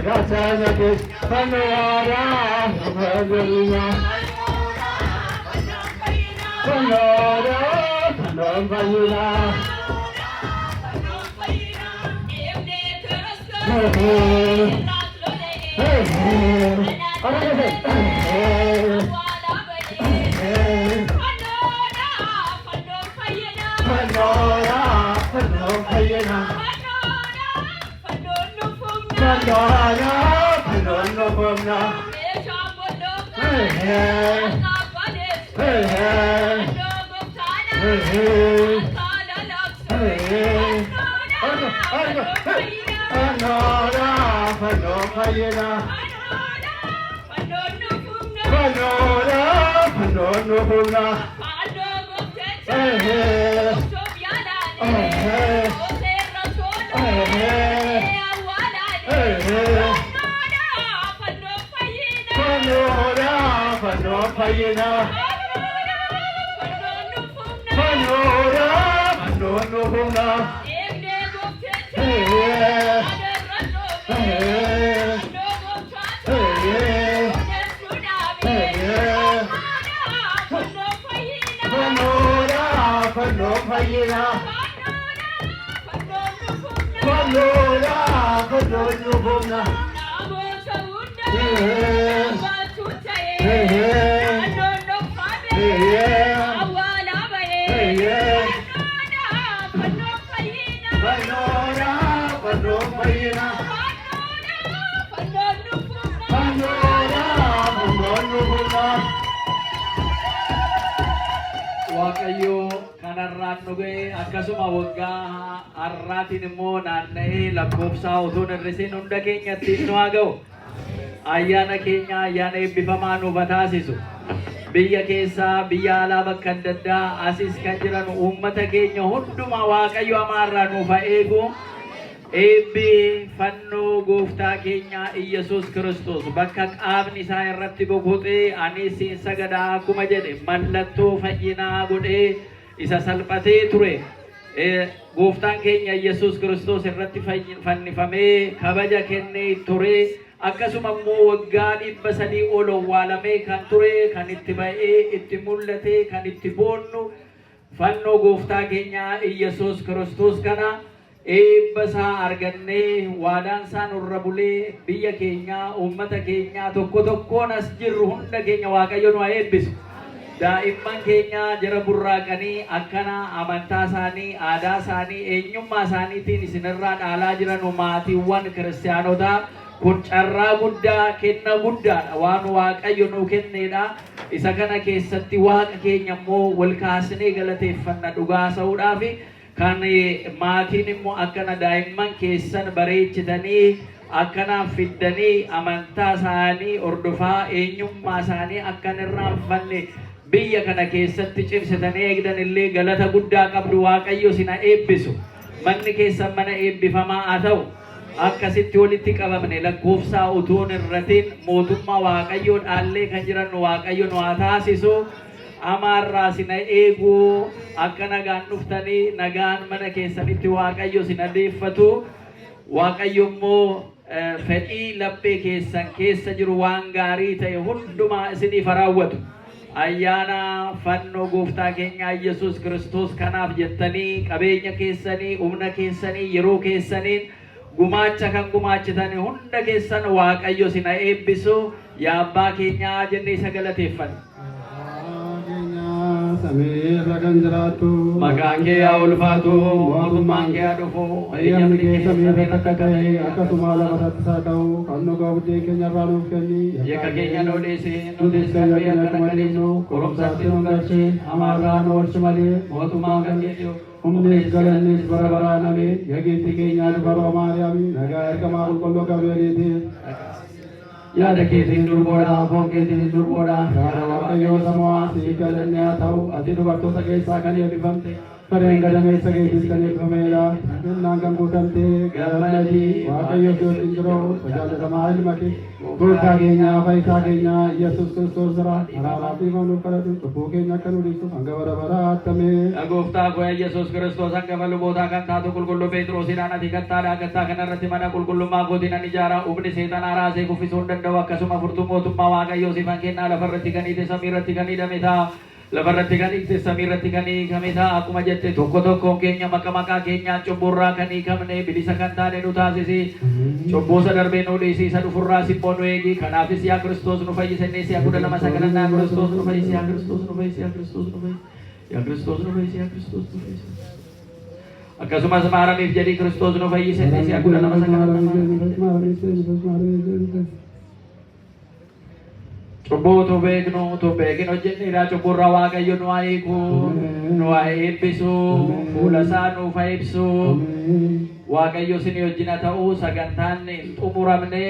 Kasanakis Panora Panora Panora Panora Waaqayyo kanarraan dhugee akkasuma waggaa har'aatiin immoo naanna'ee lakkoofsaa utuu hin hir'isin hunda keenyatti nu haa ga'u. Ayyaana keenya ayyaana eebbifamaa nuuf taasisu. Biyya keessaa biyya alaa bakka adda addaa asis kan jiran uummata keenya hundumaa Waaqayyo amaarraa nuuf haa eegu. Eebbi fannoo gooftaa keenya Iyyasuus Kiristoos bakka qaamni isaa irratti boqotee anis sagadaa akkuma jedhe mallattoo fayyinaa godhee isa salphatee ture. Gooftaan keenya Iyyasuus Kiristoos irratti fannifamee kabaja kennee ture. Akkasuma immoo waggaa 300 ol owwaalamee kan ture, kan itti ba'ee itti mul'ate, kan itti boonnu fannoo gooftaa keenya Iyyasuus Kiristoos kana eebba isaa argannee waadaan isaa nurra bulee biyya keenya uummata keenya tokko tokkoon as jirru hunda keenya Waaqayyo nu haa eebbisu. Daa'imman keenya jara burraaqanii akkana amantaa isaanii, aadaa isaanii, eenyummaa isaaniitiin isinirraa dhaalaa jiran maatiiwwan kiristaanotaa kun carraa guddaa kenna guddaadha waan Waaqayyo nuu kennedha. Isa kana keessatti Waaqa keenya immoo wal kaasnee galateeffanna dhugaa ta'uudhaaf kan maatiin immoo akkana daa'imman keessan bareechitanii akkana fiddanii amantaa isaanii hordofaa eenyummaa isaanii akkan irraanfanne biyya kana keessatti cimsitanii eegdan illee galata guddaa qabdu. Waaqayyo isin haa eebbisu. Manni keessan mana eebbifamaa haa ta'u. Akkasitti walitti qabamne lakkoofsaa utuu hin hir'atin mootummaa Waaqayyoo dhaallee kan jiran Waaqayyo nu haa taasisu. Amaarraa isin haa eegu. Akka nagaan dhuftanii nagaan mana keessanitti Waaqayyo isin adeeffatu. Waaqayyo immoo fedhii laphee keessan keessa jiru waan gaarii ta'e hundumaa isiniif raawwatu. Ayyaana fannoo gooftaa keenya Iyyasuus Kiristoos kanaaf jettanii qabeenya keessanii, humna keessanii, yeroo keessaniin gumaacha kan gumaachitan hunda keessan Waaqayyo isin haa eebbisu. Yaa abbaa keenyaa jennee isa galateeffanna. Samir ragan jiraatu maqaan kee haa ulfaatu mootummaan kee haa dhufu ayyamni kee samii irratti akka ta'e akkasuma lafarratti haa ta'u kan nu gaafutee keenya irraa nuuf kenni yakka keenya nu dhiisi nutis kan yakkina akkuma dhiisnu qorumsaatti nu galchi hamaarraa nu oolchi malee mootummaan kan keetii humnis galannis bara baraan ameen yageetti keenyaa dubaroo maariyaami nagaa ergamaa qulqulluu gabrieliitiif yaada keetiin durboodha foon keetiin durboodha yaada Waaqayyoo samaa siif galannee haa ta'u ati dubartoota keessaa kan eebbifamte Pareen gadamee sageetis kan eebbifameedha. Kennaan kan guutamtee gammadii Waaqayyo iddoo jiruu tajaajilama ilma kee gooftaa keenya fayyisaa keenya Yesuus Kiristoos irraa araaraa fi manuuf kadhatu cubbuu keenya akka nu dhiisuuf hanga bara baraatti ameen. Gooftaa koo Yesuus Kiristoos hangafa lubootaa kan taatu qulqulluu Phexrosiidhaan ati gattaadhaa gattaa kanarratti mana qulqullummaa kootiin ani ijaaraa humni seexanaa raasee kuffisuu hin danda'u akkasuma furtuu mootummaa Waaqayyoo siifan kennaa lafarratti kan hiite samiirratti kan hidhame ta'a. Lafarratti kan hiite samiirratti kan hiikame ta'a akkuma jette tokko tokkoon keenya maqaa keenyaan cubburraa kan hiikamne bilisa kan taane nu taasisi cubbuusa darbee nu dhiisiisa dhufurraa simmoo nu eegi kanaafis yaa Kiristoos nu fayyisennee si'a 12 sagalannaa Kiristoos nu fayyisi yaa Kiristoos nu fayyisi yaa Kiristoos nu fayyisi yaa Kiristoos nu fayyisi yaa Kiristoos nu fayyisi akkasumas maaramiif jedhii Kiristoos nu fayyisennee si'a 12 sagalannaa Cubbuu tu beeknu hojjenneedha cubburra Waaqayyo nu haa hiiku nu haa eebbisu fuula isaa nuuf haa ibsu Waaqayyo isin wajjin haa ta'u sagantaan hin xumuramne